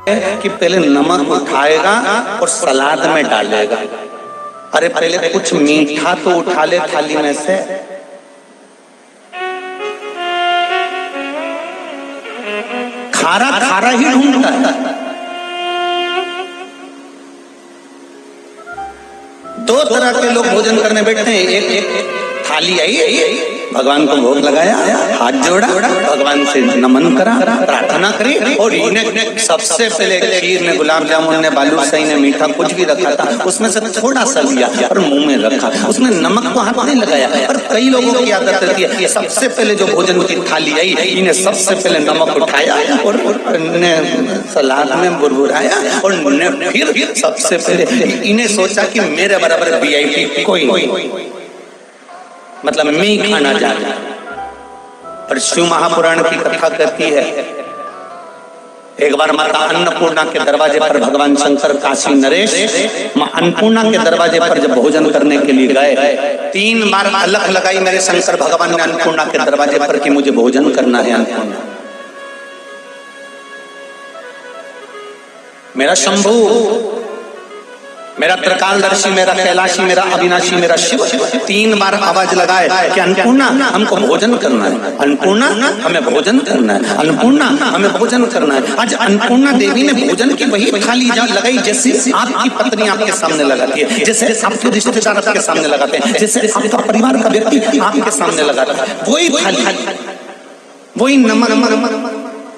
कि पहले नमक उठाएगा और सलाद में डालेगा। अरे पहले कुछ मीठा तो उठा ले थाली में से। खारा खारा ही ढूंढता है। दो तरह के लोग भोजन करने बैठे हैं। एक थाली आई, भगवान को भोग लगाया, हाथ जोड़ा, भगवान से नमन करा, प्रार्थना करी, और इन्हें सबसे पहले खीर ने, गुलाब जामुन ने, बालूशाही ने, मीठा कुछ भी रखा था उसमें से थोड़ा सा लिया और मुंह में रखा। उसमें नमक को हाथ नहीं लगाया। और कई लोगों की आदत रहती है, सबसे पहले जो भोजन की थाली आई इन्हें सबसे पहले नमक उठाया और सलाद में बुरबुराया, और फिर सबसे पहले इन्हें सोचा कि मेरे बराबर VIP कोई, मतलब मैं ही खाना जाता। पर शिव महापुराण की कथा कहती है, एक बार माता अन्नपूर्णा के दरवाजे पर भगवान शंकर काशी नरेश मां अन्नपूर्णा के दरवाजे पर जब भोजन करने के लिए गए, 3 बार अलख लगाई मेरे शंकर भगवान ने अन्नपूर्णा के दरवाजे पर कि मुझे भोजन करना है। अन्नपूर्णा, मेरा शंभू, मेरा त्रिकालदर्शी, मेरा कैलाशी, मेरा अविनाशी, मेरा शिव 3 बार आवाज लगाए कि अन्नपूर्णा हमको भोजन करना है, अन्नपूर्णा हमें भोजन करना है, अन्नपूर्णा हमें भोजन करना है। आज अन्नपूर्णा देवी ने भोजन की वही थाली लगाई जैसे आपकी पत्नी आपके सामने लगाती है, जैसे आपके रिश्तेदार आपके सामने लगाते हैं, जैसे आपका परिवार का व्यक्ति आपके सामने लगाता है। वही थाली, वही नमक,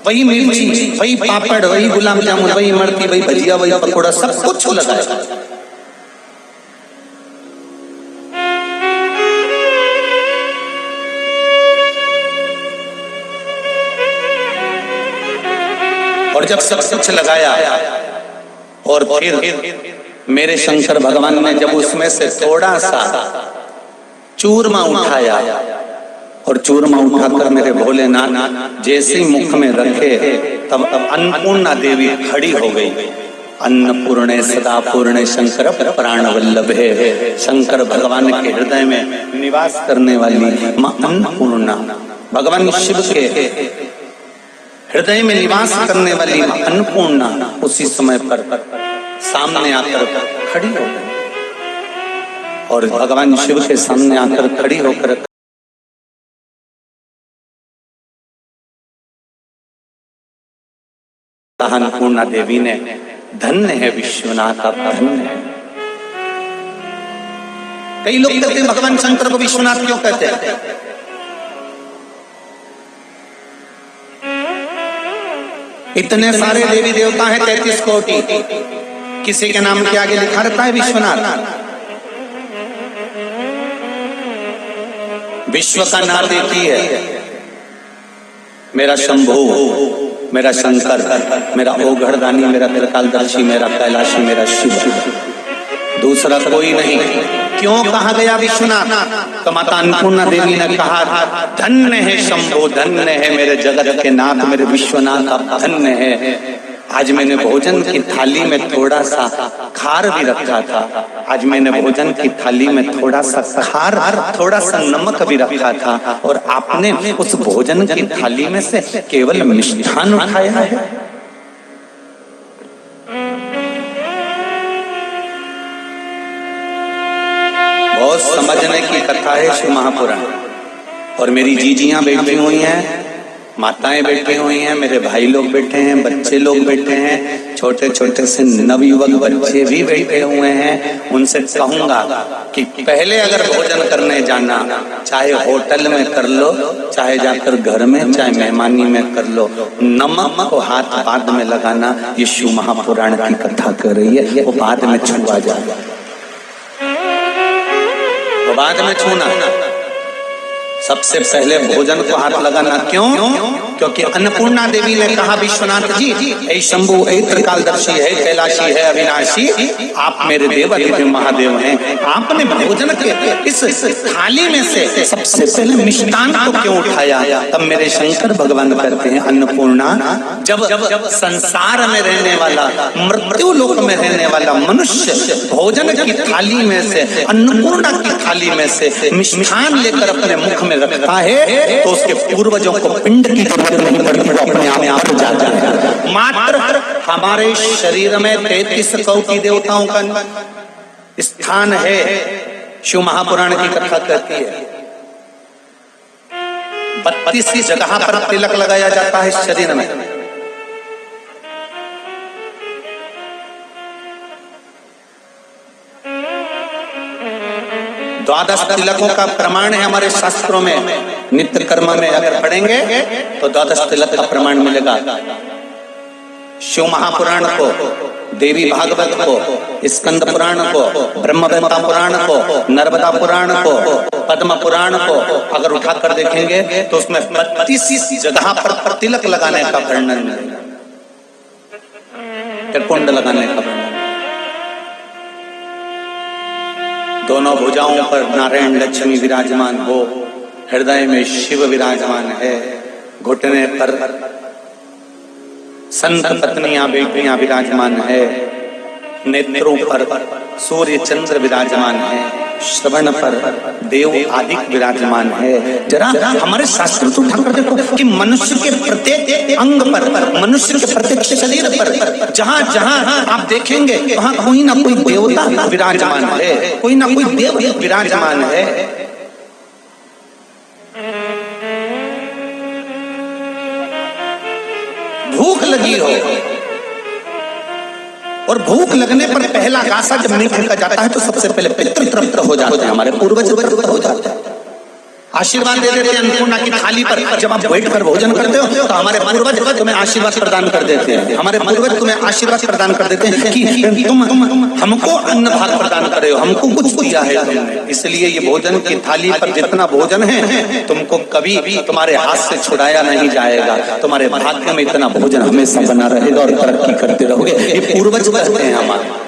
वही मिर्ची, वही पापड़, वही गुलाब जामुन, वही इमरती, वही भजिया, वही पकौड़ा, सब कुछ लगाया। और जब सब कुछ लगाया और फिर मेरे शंकर भगवान ने जब उसमें से थोड़ा सा चूरमा उठाया और चूरमा उठाकर मेरे भोलेनाथ जैसे मुख में रखे, तब अन्नपूर्णा देवी खड़ी हो गई। अन्नपूर्णे सदा पूर्णे शंकर प्राण वल्लभे, शंकर भगवान के हृदय में निवास करने वाली मां अन्नपूर्णा, भगवान शिव के हृदय में निवास करने वाली मां अन्नपूर्णा उसी समय पर सामने आकर खड़ी हो गई। और भगवान शिव के सामने आकर खड़ी होकर अन्नपूर्णा देवी ने, धन्य है विश्वनाथ, आप धन्य है। कई लोग कहते हैं भगवान शंकर को विश्वनाथ क्यों कहते हैं? इतने सारे देवी देवता हैं, 33 कोटि, किसी के नाम के आगे लिखा रहता है विश्वनाथ। विश्व का नाम एक ही है, मेरा शंभू, मेरा शंकर, मेरा ओघड़दानी, मेरा त्रिकालदर्शी, मेरा कैलाशी, मेरा शिव, दूसरा कोई नहीं। क्यों कहा गया विश्वनाथ? तो माता अन्नपूर्णा देवी ने कहा, धन्य है शंभू, धन्य है मेरे जगत के नाथ, मेरे विश्वनाथ, आप धन्य है। आज मैंने भोजन की थाली में थोड़ा सा खार भी रखा था, आज मैंने भोजन की थाली में थोड़ा सा खार, थोड़ा सा नमक भी रखा था, और आपने उस भोजन की थाली में से केवल मिष्ठान उठाया है। बहुत समझने की कथा है शिव महापुराण। और मेरी जीजियां बैठी हुई हैं, माताएं बैठी हुई हैं, मेरे भाई लोग बैठे हैं, बच्चे लोग बैठे हैं, छोटे छोटे से नवयुवक बच्चे भी बैठे हुए हैं। उनसे कहूंगा कि पहले अगर भोजन करने जाना, चाहे होटल में कर लो, चाहे जाकर घर में, चाहे मेहमानी में कर लो, नमक को हाथ बाद में लगाना, ये शिव महापुराण की कथा कर रही है। वो बाद में छुआ जाए, वो बाद में छूना, सबसे पहले भोजन को हाथ लगाना। क्यों? क्योंकि अन्नपूर्णा देवी ने कहा, विश्वनाथ जी, ऐ शंभू, ऐ त्रिकालदर्शी है, कैलाशी है, अविनाशी, आप मेरे देवाधिदेव महादेव हैं। आपने भोजन के इस थाली में से सबसे पहले मिष्टान को क्यों उठाया? तब मेरे शंकर भगवान कहते हैं, अन्नपूर्णा, जब संसार में रहने वाला, मृत्यु लोक में रहने वाला मनुष्य भोजन की थाली में से, अन्नपूर्णा की थाली में से मिष्ठान लेकर अपने मुख में रखता है, तो उसके पूर्वजों को पिंड की जरूरत नहीं पड़ती, वो अपने आप जा जाएगा। मात्र हमारे शरीर में 33 कोटि देवताओं का स्थान है। शिव महापुराण की कथा कहती है 32 जगह पर तिलक लगाया जाता है शरीर में। द्वादश तिलकों का प्रमाण है हमारे शास्त्रों में। नित्य कर्म में अगर पढ़ेंगे तो द्वादश तिलक का प्रमाण मिलेगा। शिव महापुराण को, देवी भागवत को, स्कंद पुराण को, ब्रह्मवेत्ता पुराण को, नर्मदा पुराण को, पद्म पुराण को अगर उठाकर देखेंगे तो उसमें 32 जगह पर तिलक लगाने का वर्णन मिलेगा, कुंड लगाने का वर्णन। दोनों भुजाओं पर नारायण लक्ष्मी विराजमान हो, हृदय में शिव विराजमान है, घुटने पर संत पत्नियां बेटियां विराजमान है, नेत्रों पर सूर्य चंद्र विराजमान है, श्रवण पर देव आदिक विराजमान है। जरा हमारे शास्त्र तो उठाकर देखो कि मनुष्य के प्रत्येक अंग पर, मनुष्य के प्रत्येक शरीर पर जहां जहां आप देखेंगे वहां कोई ना कोई देवता विराजमान है, कोई ना कोई देव विराजमान है। भूख लगी हो और भूख लगने पर पहला गासा जब नहीं फेंका जाता है तो सबसे पहले पितृ तृप्त हो जाते हैं, हमारे पूर्वज तृप्त हो जाते हैं, आशीर्वाद दे देते हैं। अन्नपूर्णा की थाली पर जब आप बैठकर भोजन करते हो तो हमारे पूर्वज तुम्हें आशीर्वाद प्रदान कर देते हैं, हमारे पूर्वज तुम्हें आशीर्वाद प्रदान कर देते हैं कि तुम हमको अन्न भाग प्रदान करे हो, हमको कुछ दिया है तुमने। इसलिए ये भोजन की थाली पर जितना भोजन है तुमको कभी तुम्हारे हाथ से छुड़ाया नहीं जाएगा, तुम्हारे भाग्य में इतना भोजन हमेशा बना रहेगा और तरक्की करते रहोगे। ये पूर्वज कहते हैं हमारे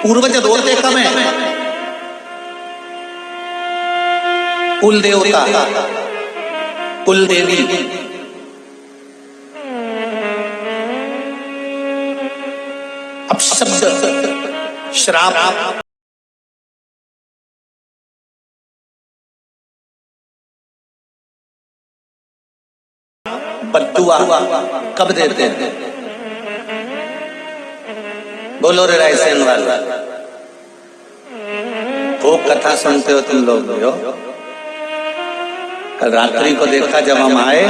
पूर्वज। रोते कब है? कुल देवता, कुल देवी, अब शब्द श्राप बद्दुआ कब देते हैं? बोलो रे रायसेन वाला, खूब कथा सुनते हो तुम लोग भी हो। कल रात्रि को देखा जब हम आए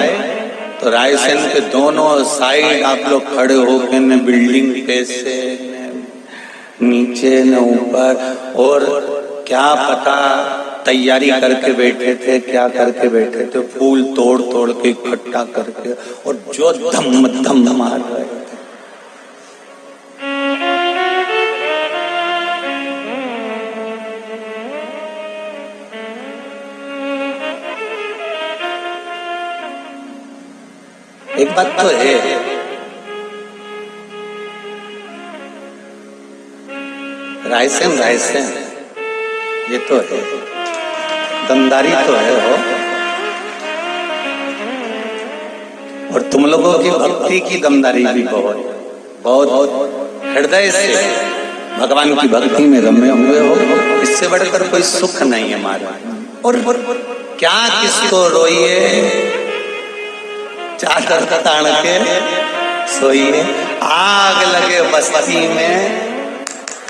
तो रायसेन के दोनों साइड आप लोग खड़े होकर न बिल्डिंग पे से नीचे न ऊपर, और क्या पता तैयारी करके बैठे थे, क्या करके बैठे थे, फूल तोड़ तोड़ के इकट्ठा करके, और जो धम धम मार रहे थे। एक बात तो है, रायसेन रायसेन ये तो है, दमदारी तो है हो, और तुम लोगों की भक्ति की दमदारी भी बहुत बहुत हृदय से भगवान की भक्ति में रमे हुए हो। इससे बढ़कर कोई सुख नहीं है हमारा। और क्या किसको रोइए, चादर तान के सोइए, आग लगे बस्ती में,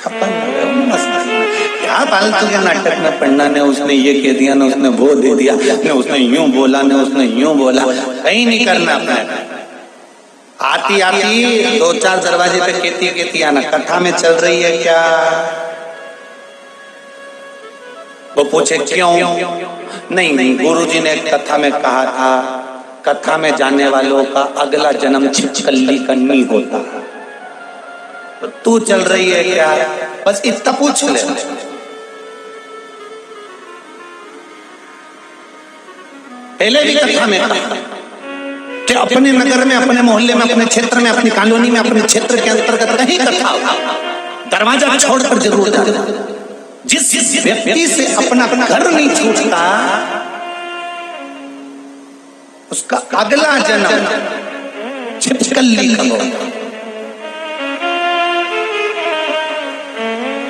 अपन क्या फालतू के नाटक में पढ़ना, ने उसने ये कह दिया, ने उसने वो दे दिया, ने उसने यूं बोला, ने उसने यूं बोला, कहीं नहीं करना अपने। आती आती 2-4 दरवाजे पे कहती आना, कथा में चल रही है क्या? वो पूछे क्यों? नहीं, गुरुजी ने कथा में कहा था, कथा में जाने वालों का अगला जन्म छिपकली का नहीं होता। तो तू चल रही है क्या? बस इतना पूछ ले। पहले भी कथा में कहा कि अपने नगर में, अपने मोहल्ले में, अपने क्षेत्र में, अपनी कॉलोनी में, अपने क्षेत्र के अंतर्गत कहीं कथा दरवाजा छोड़कर जरूर जाना। जिस व्यक्ति से अपना घर नहीं छूटता उसका अगला जन्म छिपकली का होगा।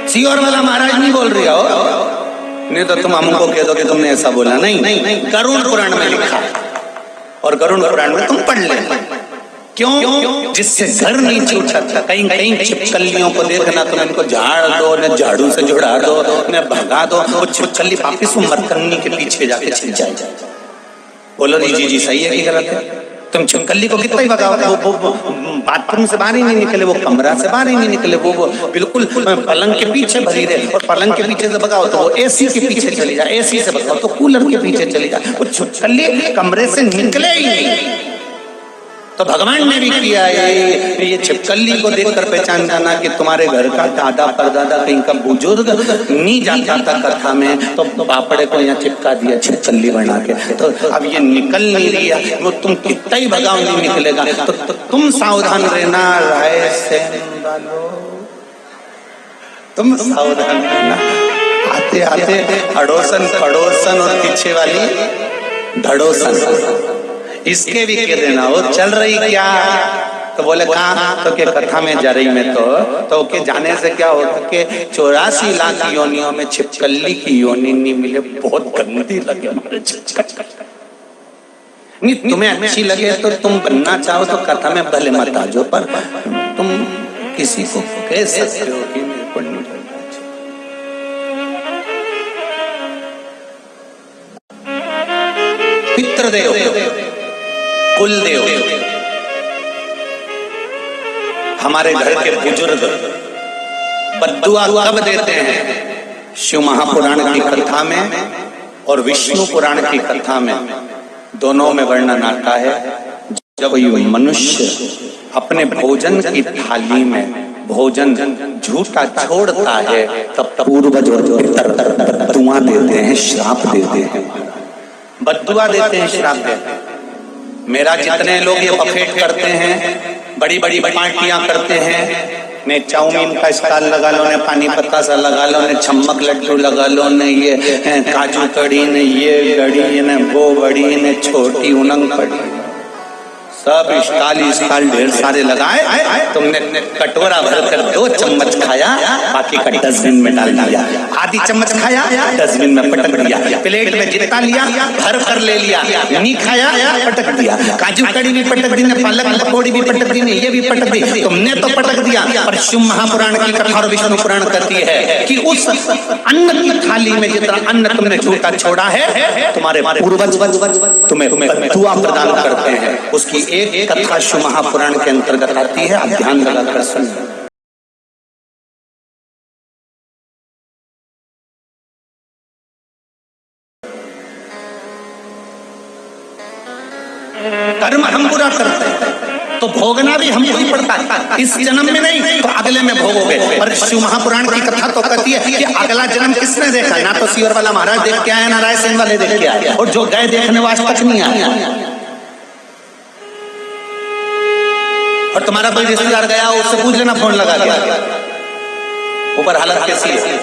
सीओर वाला महाराज नहीं बोल रही हो, नहीं तो तुम हमको कह दो कि तुमने ऐसा बोला। नहीं, गरुड़ पुराण में लिखा, और गरुड़ पुराण में तुम पढ़ लेना। क्यों? जिससे घर नीचे उठा था। कहीं कहीं छिपकलियों को देखना, तुम इनको झाड़ दो, न झाड़ू से जुड़ा दो, न भगा दो, वो छिपकली वापिस वो मरकन्नी के पीछे जाके छिप जाए। बोलो जी सही है कि गलत है? तुम छिपकली को कितना ही भगाओ, वो बाथरूम से बाहर ही नहीं निकले, वो कमरा से बाहर ही नहीं निकले, वो बिल्कुल पलंग के पीछे भरी रहे। और पलंग के पीछे से भगाओ तो वो एसी के पीछे चली जाए, एसी से भगाओ तो कूलर के पीछे चली जाए, वो छिपकली कमरे से निकले ही नहीं। तो भगवान ने भी किया ये छिपकली को देखकर पहचान जाना कि तुम्हारे घर का दादा परदादा कहीं का बुजुर्ग नहीं जाता था कथा में, तो बापड़े को यहाँ चिपका दिया छिपकली बना के। तो अब ये निकल नहीं दिया, वो तुम कितना ही भगाओ नहीं निकलेगा। तो तुम सावधान रहना, राय से तुम सावधान रहना। आते आते अड़ोसन पड़ोसन और पीछे वाली धड़ोसन इसके भी कह देना, वो चल रही क्या? तो बोले कहाँ? तो के कथा में जा रही मैं तो के जाने से क्या होता कि 84 लाख योनियों में छिपकली की योनि नहीं मिले, बहुत गंदी लगे हमारे नहीं। तुम्हें अच्छी लगे तो तुम बनना चाहो तो कथा में भले मत आ जाओ, पर तुम किसी को कह सकते हो कि मेरे को नहीं बनना चाहिए। पितृदेव कुलदेव, हमारे घर के बुजुर्ग बद्दुआ कब देते हैं? शिव महापुराण की कथा में और विष्णु पुराण की कथा में, दोनों में वर्णन आता है जब कोई मनुष्य अपने भोजन की थाली में भोजन झूठा छोड़ता है, तब पूर्वज बद्दुआ देते हैं, श्राप देते हैं, बद्दुआ देते हैं, श्राप देते हैं। मेरा जितने लोग ये बफेट करते हैं, बड़ी बड़ी पार्टियां करते हैं, ने चाउमीन का स्टॉल लगा लो, ने पानी पत्ता सा लगा लो, ने छम्मक लड्डू लगा लो, ने ये काजू कड़ी, ने ये गड़ी, ने वो बड़ी, ने छोटी उनंग कड़ी, सब स्टाल ढेर सारे लगाए। तुमने कटोरा भरकर 2 चम्मच खाया, बाकी का डस्टबिन में डाल दिया। आधी चम्मच खाया, डस्टबिन में पटक दिया। प्लेट में जितना लिया भर कर ले लिया, नहीं खाया पटक दिया। काजू कड़ी भी पटक दी, पालक पकौड़ी भी पटक दी, ये भी पटक दी, तुमने तो पटक दिया। पर शिव महापुराण की कथा और विष्णु पुराण कहती है कि उस अन्न की थाली में जितना अन्न तुमने झूठा छोड़ा है, तुम्हारे पूर्वज तुम्हें बद्दुआ प्रदान करते हैं। उसकी एक कथा शिव महापुराण के अंतर्गत आती है, आप ध्यान लगाकर सुनिए। कर्म हम बुरा करते हैं तो भोगना भी हमको ही पड़ता है, इस जन्म में नहीं तो अगले में भोगोगे। पर शिव महापुराण की कथा तो कहती है कि अगला जन्म किसने देखा? ना तो सीवर वाला महाराज देख के आया, ना रायसेन वाले देख के आया, और जो गए देखने वो आज तक नहीं आया। और तुम्हारा कोई रिश्तेदार गया, उससे पूछ लेना फोन लगा के ऊपर हालत कैसी है।